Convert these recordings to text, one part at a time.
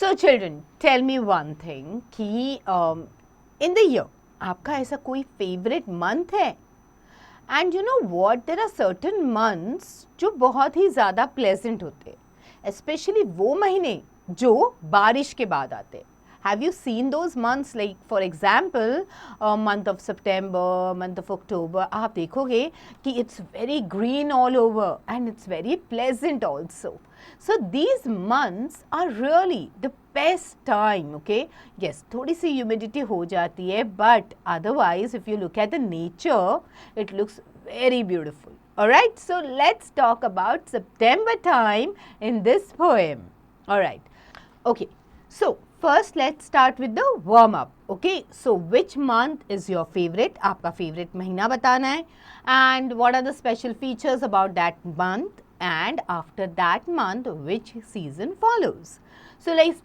So children, tell me one thing कि in the year आपका ऐसा कोई favorite month है? And you know what? There are certain months जो बहुत ही ज़्यादा pleasant होते हैं, especially वो महीने जो बारिश के बाद आते हैं. Have you seen those months? Like for example, month of September, month of October. आप देखोगे कि it's very green all over and it's very pleasant also. So these months are really the best time. Okay, yes, थोड़ी सी humidity हो जाती है, but otherwise, if you look at the nature, it looks very beautiful. Alright, so let's talk about September time in this poem. Alright, okay, so first let's start with the warm up. Okay, so which month is your favorite? आपका favorite महीना बताना है, and what are the special features about that month, and after that month which season follows. So like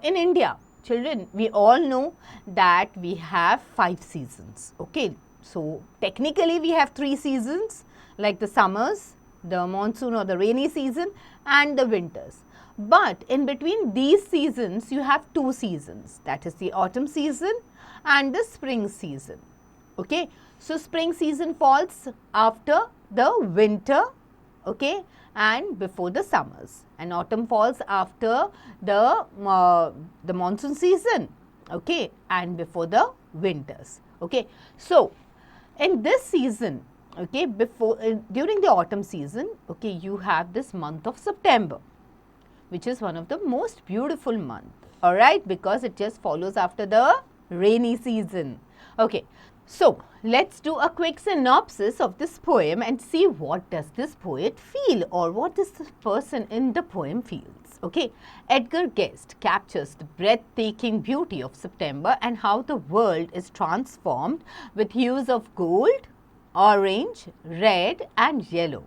in India, children, we all know that we have 5 seasons. Okay, so technically we have 3 seasons, like the summers, the monsoon or the rainy season, and the winters. But in between these seasons, you have 2 seasons, that is the autumn season and the spring season. Okay, so spring season falls after the winter, okay, and before the summers, and autumn falls after the monsoon season, okay, and before the winters. Okay, so in this season, okay, during the autumn season, okay, you have this month of September, which is one of the most beautiful month, alright, because it just follows after the rainy season. Okay, so let's do a quick synopsis of this poem and see what does this poet feel, or what this person in the poem feels. Okay, Edgar Guest captures the breathtaking beauty of September and how the world is transformed with hues of gold, orange, red and yellow.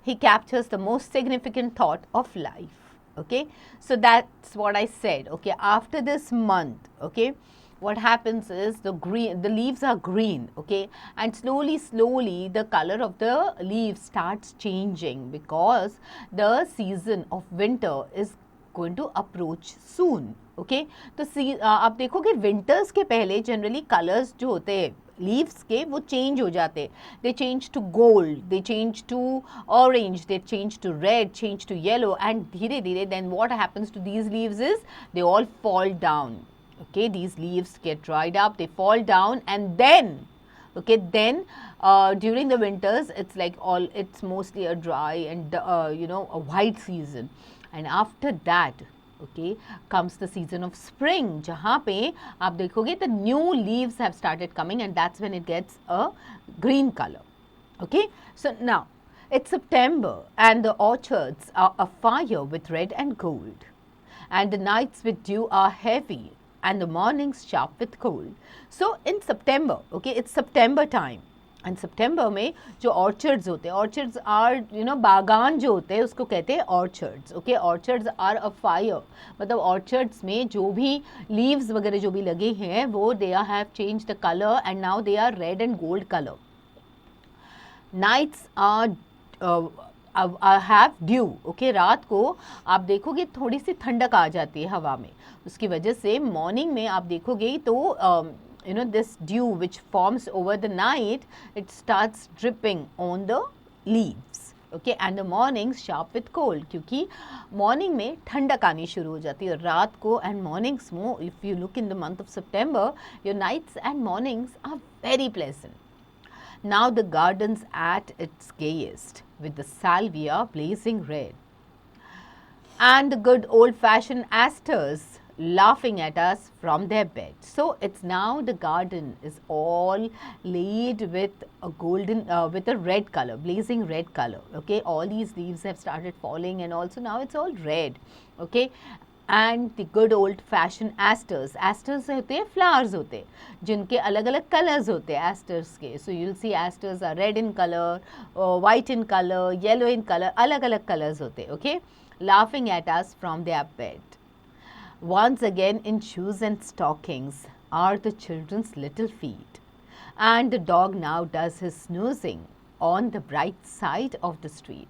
He captures the most significant thought of life. Okay, so that's what I said. Okay, after this month, okay, what happens is the leaves are green, okay, and slowly the color of the leaves starts changing because the season of winter is going to approach soon. Okay, तो आप देखोगे winters के पहले generally colors जो होते हैं leaves के वो change हो जाते, they change to gold, they change to orange, they change to red, change to yellow, and धीरे धीरे then what happens to these leaves is they all fall down. Okay, these leaves get dried up, they fall down, and then okay, then during the winters it's mostly a dry and a white season, and after that okay comes the season of spring, जहाँ पे आप देखोगे the new leaves have started coming, and that's when it gets a green color. Okay, so now it's September and the orchards are afire with red and gold, and the nights with dew are heavy and the mornings sharp with cold. So in September, okay, it's September time, and September में जो orchards होते हैं, orchards are बागान जो होते हैं उसको कहते हैं orchards. Okay, orchards are a fire, मतलब orchards में जो भी leaves वगैरह जो भी लगे हैं वो they have changed the color and now they are red and gold color. Nights are have dew. Okay, रात को आप देखोगे थोड़ी सी ठंडक आ जाती है हवा में, उसकी वजह से morning में आप देखोगे तो this dew which forms over the night, it starts dripping on the leaves. Okay, and the mornings sharp with cold, क्योंकि morning में ठंडक आनी शुरू हो जाती है रात को, and mornings more, if you look in the month of September, your nights and mornings are very pleasant. Now the garden's at its gayest, with the salvia blazing red, and the good old-fashioned asters laughing at us from their bed. So it's now the garden is all laid with a golden, with a red color, blazing red color. Okay, all these leaves have started falling, and also now it's all red. Okay, and the good old fashioned asters. Asters होते हैं flowers होते हैं जिनके अलग अलग colors होते हैं asters के. So you'll see asters are red in color, white in color, yellow in color, अलग अलग colors होते हैं. Okay, laughing at us from their bed. Once again in shoes and stockings are the children's little feet, and the dog now does his snoozing on the bright side of the street.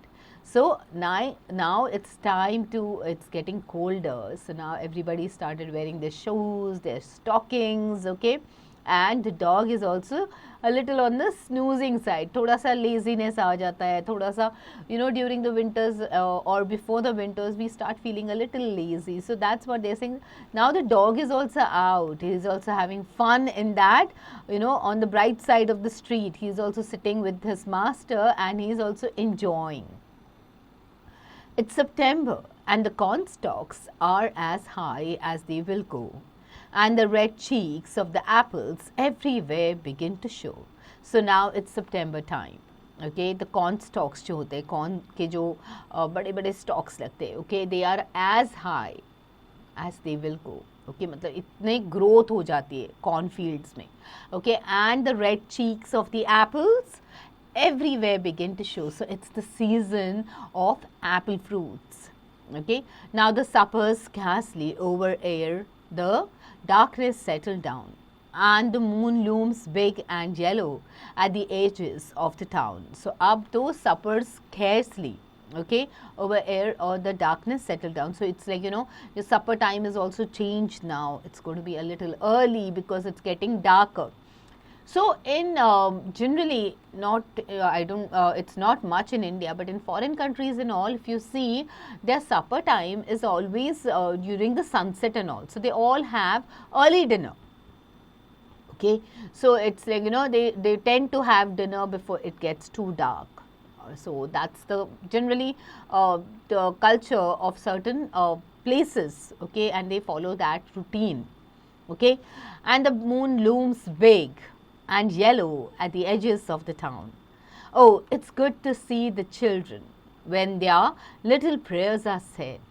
So now it's time to, it's getting colder. So now everybody started wearing their shoes, their stockings, okay. And the dog is also a little on the snoozing side. थोड़ा सा laziness आ जाता है, थोड़ा सा, you know, during the winters or before the winters we start feeling a little lazy. So that's what they're saying. Now the dog is also out. He is also having fun in that, you know, on the bright side of the street. He is also sitting with his master and he is also enjoying. It's September and the corn stalks are as high as they will go, and the red cheeks of the apples everywhere begin to show. So now it's September time. Okay, the corn stalks जो होते हैं, corn के जो बड़े बड़े stalks लगते हैं, okay, they are as high as they will go. Okay, मतलब इतने growth हो जाती है corn fields में. Okay, and the red cheeks of the apples everywhere begin to show. So it's the season of apple fruits. Okay, now the suppers scarcely over air, the darkness settled down, and the moon looms big and yellow at the edges of the town. So up those suppers scarcely, okay, over air or the darkness settled down. So it's like, you know, your supper time is also changed now. It's going to be a little early because it's getting darker. So in generally not it's not much in India, but in foreign countries and all, if you see, their supper time is always during the sunset and all. So they all have early dinner. Okay, so it's like, you know, they tend to have dinner before it gets too dark. So that's the generally the culture of certain places. Okay, and they follow that routine. Okay, and the moon looms big and yellow at the edges of the town. Oh, it's good to see the children when their little prayers are said,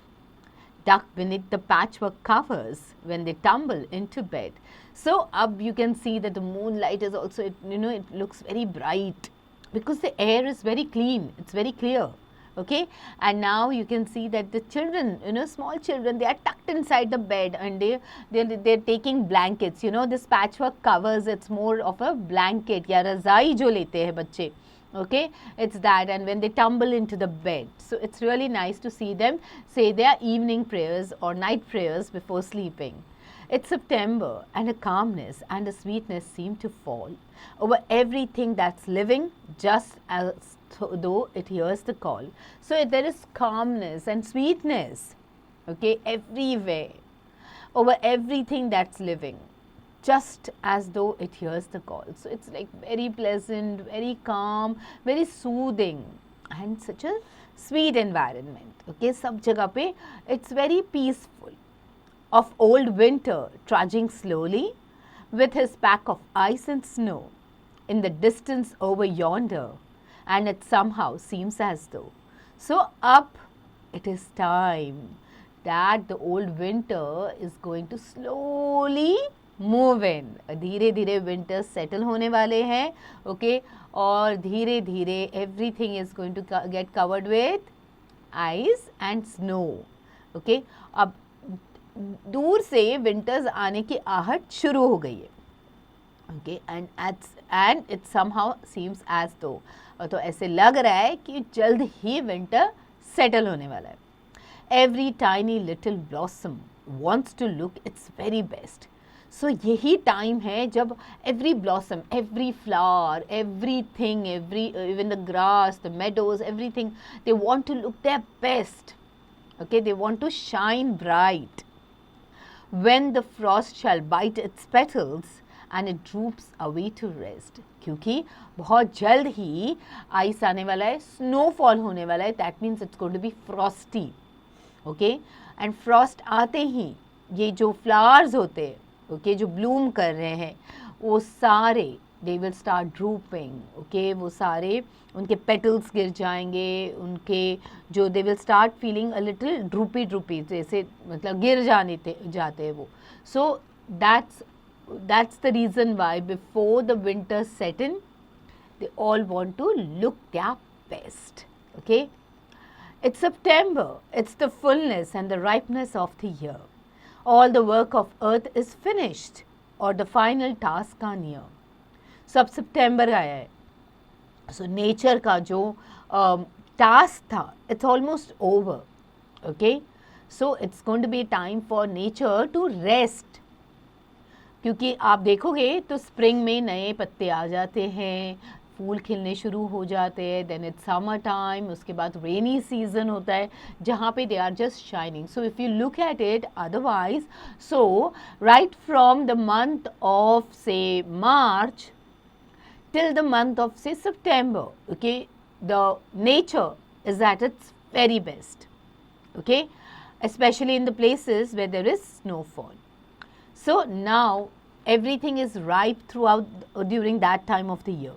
tucked beneath the patchwork covers when they tumble into bed. So up you can see that the moonlight is also, you know, it looks very bright because the air is very clean, it's very clear. Okay, and now you can see that the children, you know, small children, they are tucked inside the bed and they're taking blankets. You know, this patchwork covers, it's more of a blanket या रज़ाई जो लेते हैं बच्चे. Okay, it's that, and when they tumble into the bed, so it's really nice to see them say their evening prayers or night prayers before sleeping. It's September and a calmness and a sweetness seem to fall over everything that's living, just as though it hears the call. So there is calmness and sweetness, okay, everywhere, over everything that's living, just as though it hears the call. So it's like very pleasant, very calm, very soothing, and such a sweet environment. Okay, sab jagah pe it's very peaceful. Of old winter trudging slowly with his pack of ice and snow in the distance over yonder, and it somehow seems as though. So up it is time that the old winter is going to slowly move in. धीरे धीरे winter settle होने वाले हैं, okay, और धीरे धीरे everything is going to get covered with ice and snow. Okay, अब दूर से विंटर्स आने की आहट शुरू हो गई है. Okay, and it somehow seems as though, तो ऐसे लग रहा है कि जल्द ही विंटर सेटल होने वाला है. Every tiny little blossom wants to look its very best. So यही टाइम है जब every blossom, every flower, everything, even the grass, the meadows, everything, they want to look their best. Okay, they want to shine bright. When the frost shall bite its petals and it droops away to rest. क्योंकि बहुत जल्द ही ice आने वाला है, snowfall होने वाला है. That means it's going to be frosty. Okay, and frost आते ही ये जो फ्लावर्स होते हैं, ओके, जो ब्लूम कर रहे हैं, वो सारे they will start drooping. Okay, वो सारे उनके petals गिर जाएंगे, उनके जो they will start feeling a little droopy, जैसे मतलब गिर जाते हैं वो. So that's the reason why before the winter set in, they all want to look their best. Okay, it's September, it's the fullness and the ripeness of the year. All the work of earth is finished or the final task are near. So अब सितंबर आया है. So nature का जो task था, it's almost over. Okay, so it's going to be time for nature to rest. क्योंकि आप देखोगे तो स्प्रिंग में नए पत्ते आ जाते हैं, फूल खिलने शुरू हो जाते हैं, देन इट्स समर टाइम, उसके बाद रेनी सीजन होता है जहाँ पे they are just shining. So if you look at it otherwise, so right from the month of say March till the month of say September, okay, the nature is at its very best, okay, especially in the places where there is snowfall. So now everything is ripe throughout during that time of the year.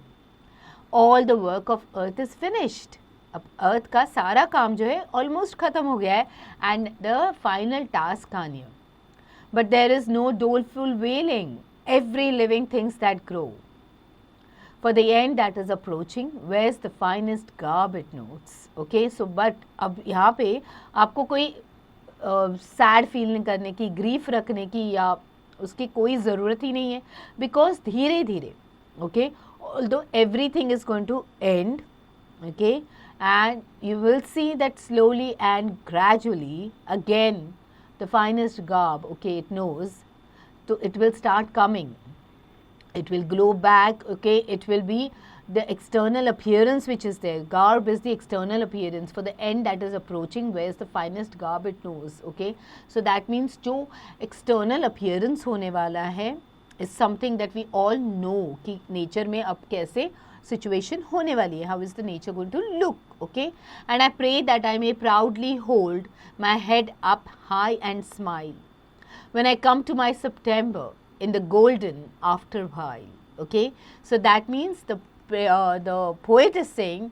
All the work of earth is finished. अब अर्थ का सारा काम जो है almost खत्म हो गया है, and the final task a near. But there is no doleful wailing. Every living things that grow. For the end that is approaching, where's the finest garb it notes. Okay, so but अब यहाँ पे आपको कोई sad feel करने की, grief रखने की या उसकी कोई ज़रूरत ही नहीं है, बिकॉज धीरे धीरे, okay, although everything is going to end, okay, and you will see that slowly and gradually again the finest garb, okay, it knows, so it will start coming. It will glow back, okay, it will be the external appearance which is there. Garb is the external appearance for the end that is approaching, where is the finest garb it knows, okay. So that means जो external appearance होने वाला है is something that we all know कि nature में अब कैसे situation होने वाली है, how is the nature going to look, okay. And I pray that I may proudly hold my head up high and smile when I come to my September in the golden after while, okay. So that means the poet is saying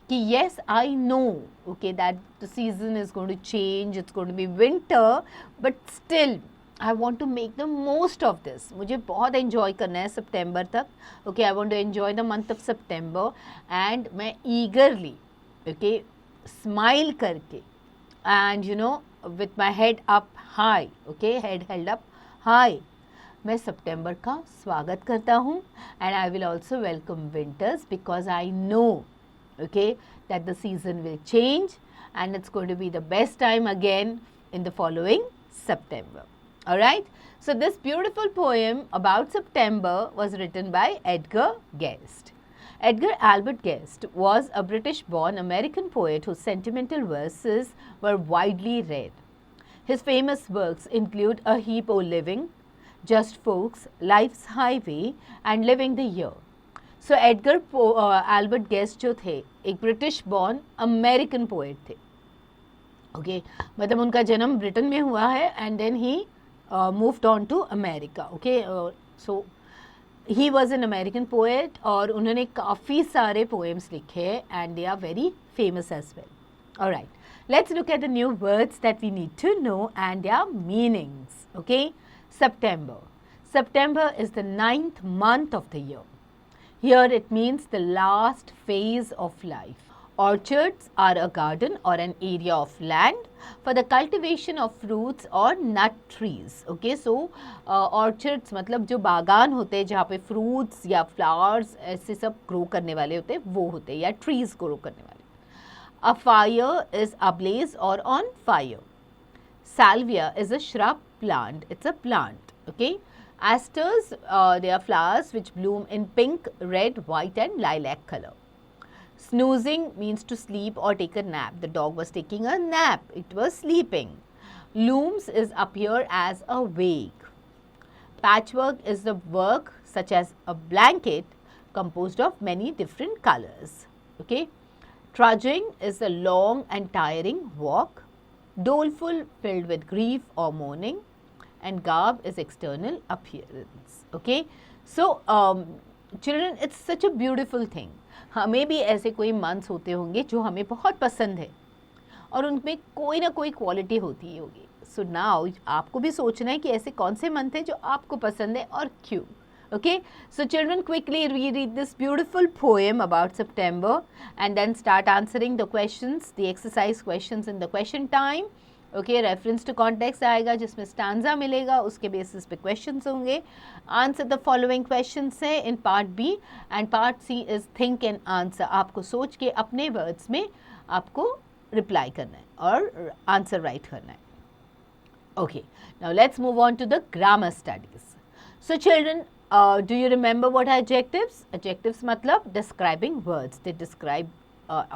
कि yes, I know, okay, that the season is going to change, it's going to be winter, but still I want to make the most of this. मुझे बहुत enjoy करना है सितंबर तक, okay. I want to enjoy the month of September, and मैं eagerly, okay, smile करके, and you know, with my head up high, okay, head held up high, मैं सितंबर का स्वागत करता हूँ. And I will also welcome winters because I know, okay, that the season will change and it's going to be the best time again in the following September. Alright, so this beautiful poem about September was written by Edgar Guest. Edgar Albert Guest was a British-born American poet whose sentimental verses were widely read. His famous works include A Heap O' Living, Just Folks, Life's Highway and Living the Year. So Edgar Albert Guest जो थे एक British born American poet थे, okay, मतलब उनका जन्म Britain में हुआ है and then he moved on to America, okay. So he was an American poet और उन्होंने काफ़ी सारे पोएम्स लिखे and they are very famous as well. Alright, let's look at the new words that we need to know and their meanings, okay. September. September is the 9th month of the year. Here it means the last phase of life. Orchards are a garden or an area of land for the cultivation of fruits or nut trees. Okay, so orchards मतलब जो बागान होते हैं जहाँ पे fruits या flowers ऐसे सब grow करने वाले होते हैं वो होते हैं, या trees grow करने वाले. A fire is ablaze or on fire. Salvia is a shrub plant, it's a plant, okay. Asters, they are flowers which bloom in pink, red, white and lilac color. Snoozing means to sleep or take a nap. The dog was taking a nap, it was sleeping. Looms is appear as a wake. Patchwork is the work such as a blanket composed of many different colors, okay. Trudging is a long and tiring walk. Doleful, filled with grief or mourning, and garb is external appearance, okay. So children, it's such a beautiful thing. हमें भी ऐसे कोई months होते होंगे जो हमें बहुत पसंद है और उनमें कोई ना कोई क्वालिटी होती होगी. सो नाउ आपको भी सोचना है कि ऐसे कौन से मंथ हैं जो आपको पसंद है और क्यों. Okay, so children, quickly read this beautiful poem about September and then start answering the questions, the exercise questions in the question time. Okay, reference to context आएगा जिसमें स्टांजा मिलेगा, उसके बेसिस पे क्वेश्चंस होंगे. आंसर द फॉलोइंग क्वेश्चंस है in part B, and part C is think and answer. आपको सोच के अपने वर्ड्स में आपको रिप्लाई करना है और आंसर राइट करना है. Okay, now let's move on to the grammar studies. So children, do you remember what are adjectives? Adjectives matlab describing words. They describe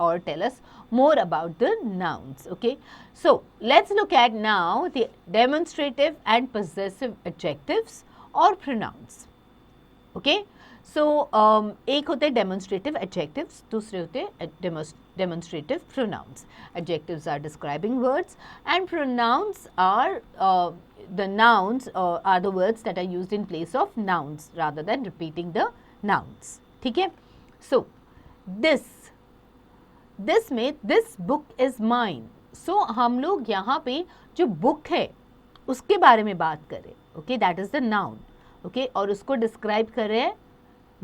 or tell us more about the nouns. Okay, so let's look at now the demonstrative and possessive adjectives or pronouns. Okay, so एक होते demonstrative adjectives, दूसरे होते demonstrative pronouns. Adjectives are describing words and pronouns are the nouns are the words that are used in place of nouns rather than repeating the nouns. ठीक है? So this में this book is mine. So हम लोग यहाँ पे जो book है उसके बारे में बात करें. Okay, that is the noun. Okay, और उसको describe करें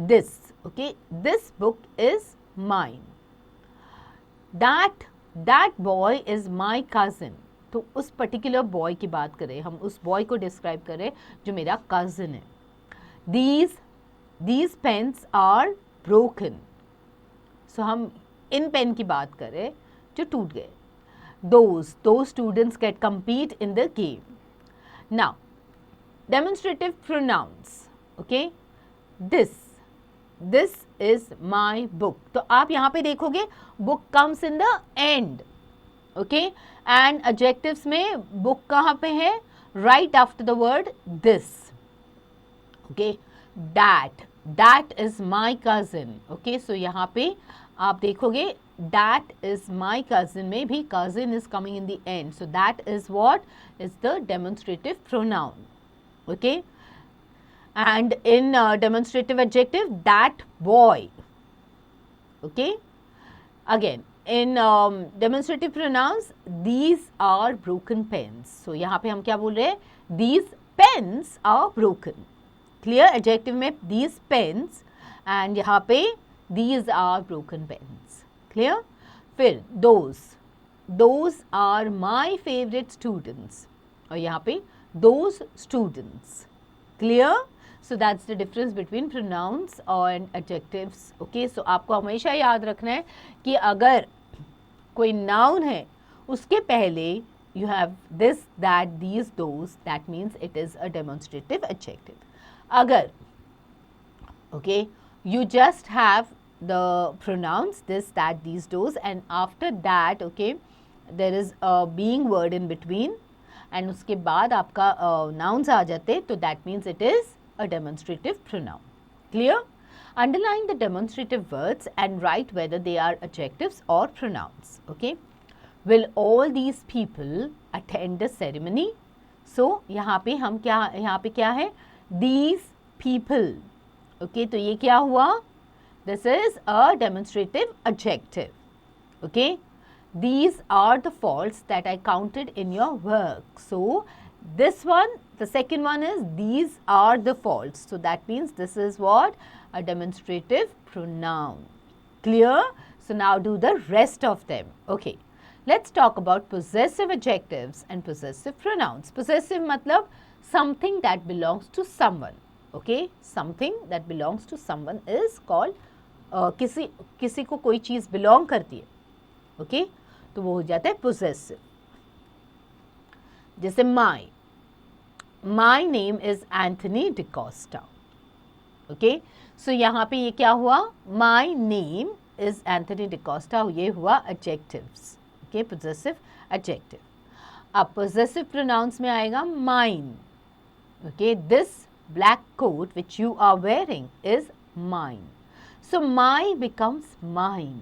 this. Okay, this book is mine. That boy is my cousin. तो उस पर्टिकुलर बॉय की बात करें, हम उस बॉय को डिस्क्राइब करें जो मेरा कज़न है. These pens are broken. सो हम इन पेन की बात करें जो टूट गए. Those students get compete in the game. Now, demonstrative pronouns. Okay, this is my book. तो आप यहाँ पे देखोगे book comes in the end. Okay, and adjectives में बुक कहाँ पे है? Right after the word this. Okay, that is my cousin. Okay, so यहाँ पे आप देखोगे दैट इज माई कजिन में भी cousin is coming in the end, so that is what is the demonstrative pronoun. Okay, and in demonstrative adjective that boy. Okay, again in demonstrative pronouns these are broken pens. So यहाँ पे हम क्या बोल रहे हैं? These pens are broken. Clear? Adjective में these pens and यहाँ पे these are broken pens. Clear? फिर those are my favorite students. और यहाँ पे those students. Clear? So that's the difference between pronouns and adjectives. Okay, so आपको हमेशा याद रखना है कि अगर कोई noun है उसके पहले you have this, that, these, those, that means it is a demonstrative adjective. अगर okay, you just have the pronouns this, that, these, those, and after that okay, there is a being word in between and उसके बाद आपका nouns आ जाते, तो that means it is a demonstrative pronoun. Clear? Underline the demonstrative words and write whether they are adjectives or pronouns. Okay? Will all these people attend the ceremony? So यहाँ पे हम क्या है? These people. Okay, तो ये क्या हुआ? This is a demonstrative adjective. Okay? These are the faults that I counted in your work. So this one, the second one is these are the faults. So that means this is what? A demonstrative pronoun. Clear? So now do the rest of them. Okay. Let's talk about possessive adjectives and possessive pronouns. Possessive matlab something that belongs to someone. Okay? Something that belongs to someone is called किसी को कोई चीज़ belong करती है. Okay? तो वो हो जाता है possessive. जैसे my name is Anthony DeCosta. Okay, so यहाँ पे ये क्या हुआ? My name is Anthony DeCosta. ये हुआ adjectives. Okay, possessive adjective. अब possessive pronouns में आएगा mine. Okay, this black coat which you are wearing is mine. So my becomes mine.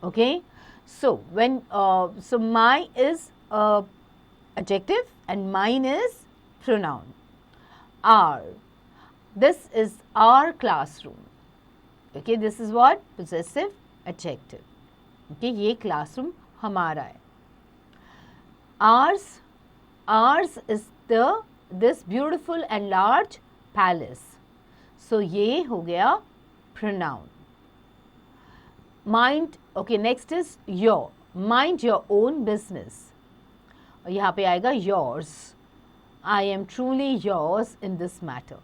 Okay, so when so my is adjective and mine is pronoun. Our. This is our classroom. Okay, this is what? Possessive adjective. Okay, ये classroom हमारा है. Ours is this beautiful and large palace. So ये हो गया pronoun. Mind. Okay, next is your. Mind your own business. और यहाँ पे आएगा yours. I am truly yours in this matter.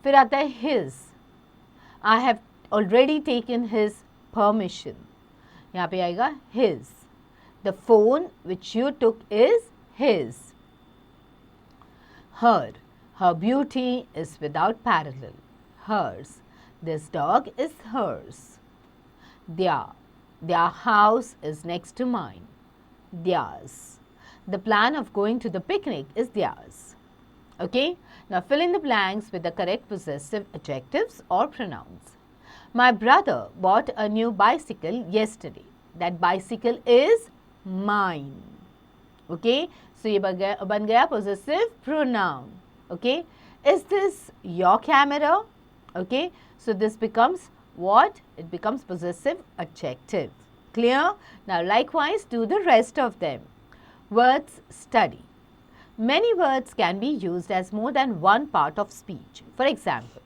फिर आता है his. I have already taken his permission. यहाँ पे आएगा his. The phone which you took is his. Her. Her beauty is without parallel. Hers. This dog is hers. Their. Their house is next to mine. Theirs. The plan of going to the picnic is theirs. Okay? Now fill in the blanks with the correct possessive adjectives or pronouns. My brother bought a new bicycle yesterday. That bicycle is mine. Okay? So ये बन गया possessive pronoun. Okay? Is this your camera? Okay? So this becomes what? It becomes possessive adjective. Clear? Now likewise do the rest of them. Words study. Many words can be used as more than one part of speech. For example,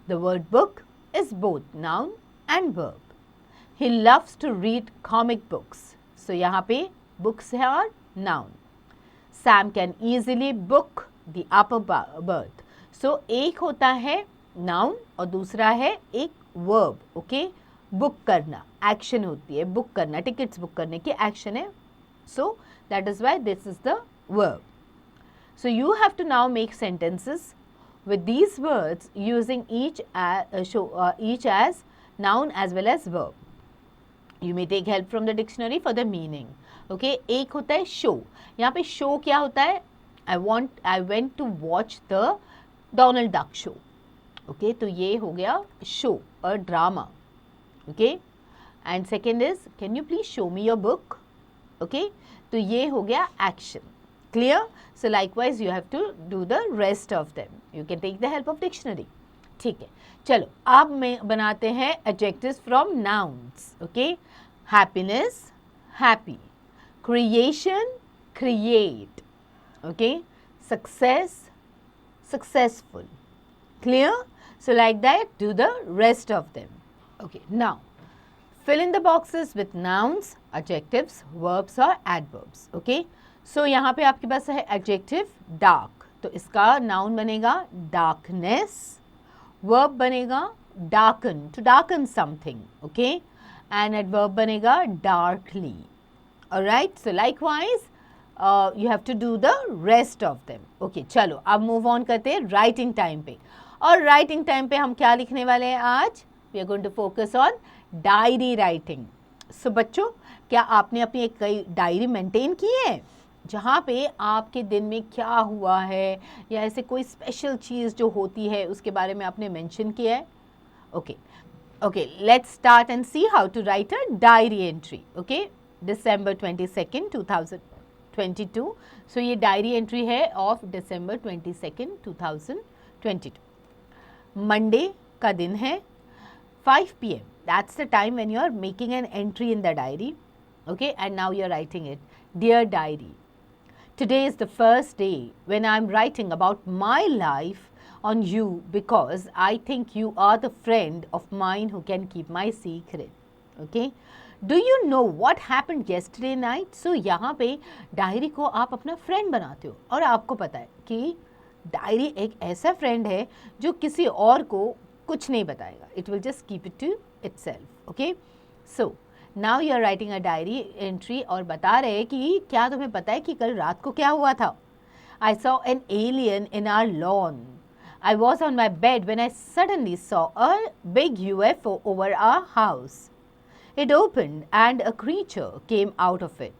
the word book is both noun and verb. He loves to read comic books. So यहाँ पे books है और noun. Sam can easily book the upper berth. So एक होता है noun और दूसरा है एक verb. Okay? Book करना action होती है, book करना, tickets book करने की action है. So that is why this is the verb. So you have to now make sentences with these words using each as noun as well as verb. You may take help from the dictionary for the meaning. Okay, एक होता है show. यहाँ पे show क्या होता है? I went to watch the Donald Duck show. Okay, तो ये हो गया show, a drama. Okay, and second is, can you please show me your book? Okay, तो ये हो गया action. Clear? So likewise you have to do the rest of them. You can take the help of dictionary. ठीक है, चलो अब मैं बनाते हैं adjectives from nouns. Okay, happiness, happy. Creation, create. Okay, success, successful. Clear? So like that do the rest of them. Okay, now fill in the boxes with nouns, adjectives, verbs or adverbs. Okay, so यहाँ पे आपके पास है adjective dark, तो इसका noun बनेगा darkness, verb बनेगा darken, to darken something. Okay, and adverb बनेगा darkly. Alright, so likewise you have to do the rest of them. Okay, चलो अब move on करते हैं writing time पे. और writing time पे हम क्या लिखने वाले हैं आज? We are going to focus on diary writing. So बच्चों, क्या आपने अपनी एक डायरी मेंटेन की है जहाँ पे आपके दिन में क्या हुआ है या ऐसे कोई स्पेशल चीज़ जो होती है उसके बारे में आपने मेंशन किया है? Okay, let's start and see how to write a diary entry. Okay, December 22nd, 2022. So ये diary entry है of December 22nd, 2022. Monday का दिन है, 5 p.m. That's the time when you are making an entry in the diary. Okay, and now you are writing it. Dear diary, today is the first day when I am writing about my life on you because I think you are the friend of mine who can keep my secret. Okay, do you know what happened yesterday night? So यहाँ पे diary को आप अपना friend बनाते हो और आपको पता है कि डायरी एक ऐसा फ्रेंड है जो किसी और को कुछ नहीं बताएगा. It will just keep it to itself. Okay, so now you are writing a diary entry और बता रहे हैं कि क्या तुम्हें पता है कि कल रात को क्या हुआ था? I saw an alien in our lawn. I was on my bed when I suddenly saw a big UFO over our house. It opened and a creature came out of it.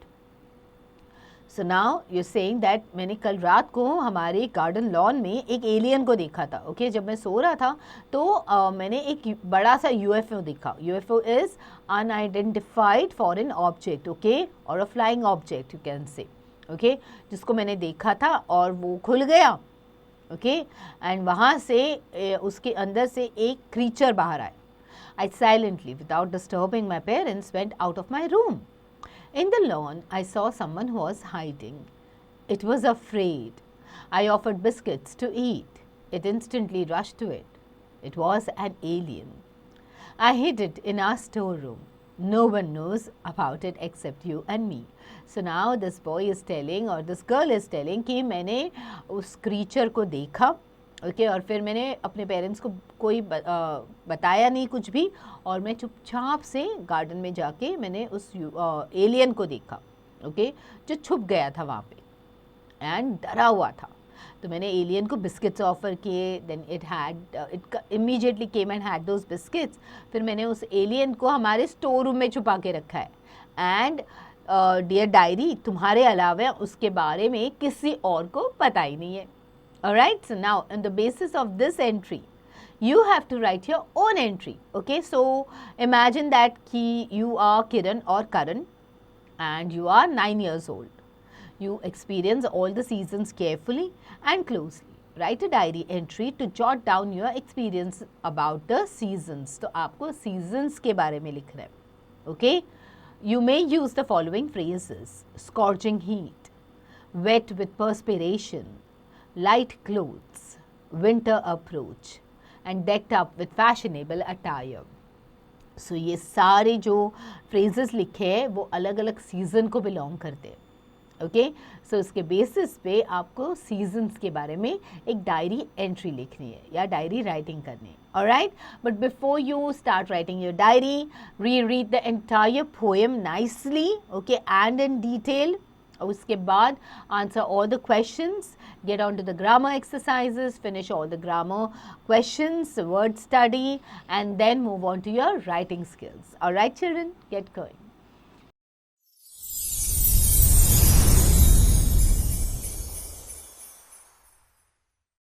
So now you're saying that मैंने कल रात को हमारे garden lawn में एक alien को देखा था. ओके, जब मैं सो रहा था तो मैंने एक बड़ा सा UFO देखा. UFO is unidentified foreign object, okay, or a flying object you can say. Okay, जिसको मैंने देखा था और वो खुल गया. Okay, and वहाँ से उसके अंदर से एक creature बाहर आया. I silently, without disturbing my parents, went out of my room. In the lawn, I saw someone who was hiding. It was afraid. I offered biscuits to eat. It instantly rushed to it. It was an alien. I hid it in our storeroom. No one knows about it except you and me. So now this boy is telling or this girl is telling कि मैंने उस creature को देखा, okay, और फिर मैंने अपने parents को कोई बताया नहीं कुछ भी, और मैं चुपचाप से गार्डन में जाके मैंने उस एलियन को देखा, ओके, जो छुप गया था वहाँ पे एंड डरा हुआ था. तो मैंने एलियन को बिस्किट्स ऑफर किए, then it immediately came and had those biscuits. फिर मैंने उस एलियन को हमारे स्टोर रूम में छुपा के रखा है. एंड डियर डायरी, तुम्हारे अलावा उसके बारे में किसी और को पता ही नहीं है. Alright, so now on the basis of this entry, you have to write your own entry. Okay, so imagine that you are Kiran or Karan and you are 9 years old. You experience all the seasons carefully and closely. Write a diary entry to jot down your experience about the seasons. तो आपको seasons के बारे में लिखना है. Okay, you may use the following phrases: scorching heat, wet with perspiration, light clothes, winter approach, and decked up with fashionable attire. So ये सारे जो phrases लिखे हैं वो अलग अलग season को belong करते हैं. ओके, सो उसके बेसिस पे आपको सीजन्स के बारे में एक डायरी एंट्री लिखनी है या डायरी राइटिंग करनी है. Alright, but before you start writing your diary, read the entire poem nicely, okay, and in detail. उसके बाद answer all the questions, get on to the grammar exercises, finish all the grammar questions, word study, and then move on to your writing skills. All right, children, get going.